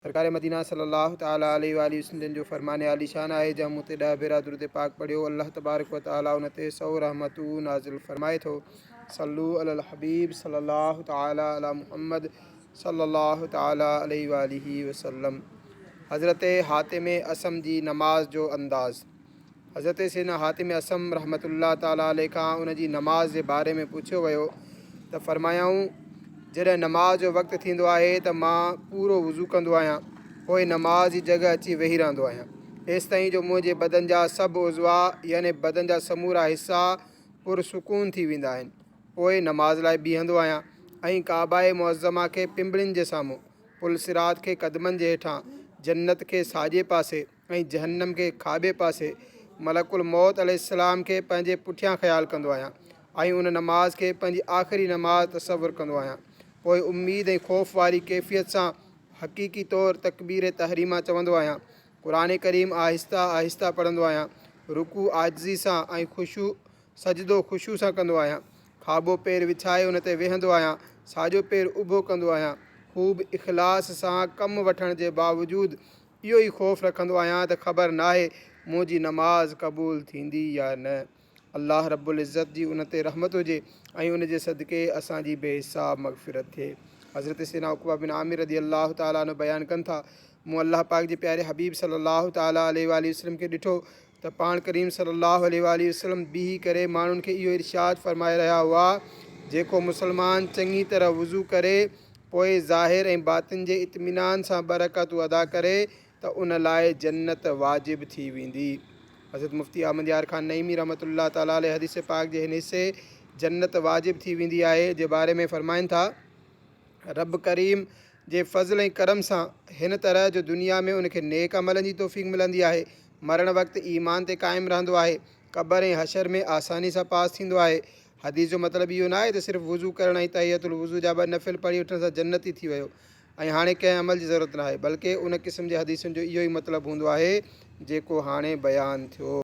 सरकार मदीना सल्लल्लाहु ताला अलैहि वसल्लम जो फरमाने आलीशान आहे जंहिं मूं ते 10 भेरा दुरूद पाक पढ़ियो अल्लाह तबारक व तआला उन ते 100 रहमतूं नाज़िल फरमाए थो। सल्लू अलल हबीब सल्लल्लाहु ताला अला मुहम्मद सल्लल्लाहु ताला अलैहि वसल्लम। हज़रत हातिम असम जी नमाज जो अंदाज़। हज़रत सैयदना हातिम असम रहमतुल्लाह ताला अलैहि खां उन जी नमाज़ जे बारे में पुछियो वियो त फरमायाऊं जॾहिं नमाज़ जो वक़्तु थींदो आहे त मां पूरो वुज़ू कंदो आहियां, पोइ नमाज़ जी जॻह अची वेही रहंदो आहियां एसि ताईं जो मुंहिंजे बदन जा सभु उज़वा यानी बदन जा समूरा हिसा पुरसुकून थी वेंदा आहिनि। पोइ नमाज़ लाइ बीहंदो आहियां ऐं काबाए मुअज़्ज़मा खे पिंबड़ियुनि जे साम्हूं, पुल सिरात खे क़दमनि जे हेठां, जन्नत खे साॼे पासे ऐं जहन्नम खे खाॿे पासे, मलकुल मौत अलैहिस्सलाम खे पंहिंजे पुठियां ख़्यालु कंदो आहियां ऐं उन नमाज़ खे पंहिंजी आख़िरी नमाज़ तसवुरु कंदो आहियां। पोइ उम्मीद ऐं ख़ौफ़ वारी कैफ़ियत सां हक़ीक़ी तौरु तकबीर तहरीमा चवंदो आहियां। क़ुरान करीम आहिस्ता आहिस्ता पढ़ंदो आहियां। रुकू आजिज़ी सां ऐं सजदो ख़ुशू सां कंदो आहियां। खाॿो पेर विछाए उन ते वेहंदो आहियां। साॼो पेर उभो कंदो आहियां। ख़ूब इख़लास सां कमु वठण जे बावजूदु इहो ई ख़ौफ़ रखंदो आहियां त ख़बर नाहे मुंहिंजी नमाज़ क़बूल थींदी या न। अल्लाह रब्बुल इज़्ज़त जी उन ते रहमत हुजे ऐं उन जे सदक़े असांजी बेहिसाब मग़फ़िरत थिए। हज़रत सैयदना उक़बा बिन आमिर रज़ी अल्लाह ताला अन्हु बयानु कनि था, मूं अल्लाह पाक जे प्यारे हबीब सल्लल्लाहु ताला अलैहि वसल्लम खे ॾिठो त पाण करीम सल्लल्लाहु अलैहि वसल्लम बीही करे माण्हुनि खे इहो इरशाद फरमाए रहिया हुआ, जेको मुसलमान चङी तरह वुज़ू करे पोइ ज़ाहिर ऐं बातिन जे इत्मीनान सां बरकतूं अदा करे त उन लाइ जन्नत वाजिब थी वेंदी। हज़रत मुफ्ती अहमद यार ख़ान नईमी रहमतुल्लाह ताला अलैहि हदीस पाक जे हिन हिसे जन्नत वाजिब थी वेंदी आहे जे बारे में फरमाइनि था, रब करीम जे फ़ज़ल ऐं करम सां हिन तरह जो दुनिया में उनखे नेक अमलनि जी तौफ़ीक़ मिलंदी आहे, मरण वक़्तु ईमान ते क़ाइमु रहंदो आहे, क़बर ऐं हशर में आसानी सां पास थींदो आहे। हदीस जो मतिलबु इहो न आहे त सिर्फ़ु वुज़ू करण ऐं तहियतुल वुज़ू जा 2 नफ़िल पढ़ी वठण सां जन्नत ई थी वियो ऐं हाणे कंहिं अमल जी ज़रूरत न आहे, बल्कि उन क़िस्म जे हदीसुनि जो इहो ई मतिलबु हूंदो आहे जेको हाणे बयानु थियो।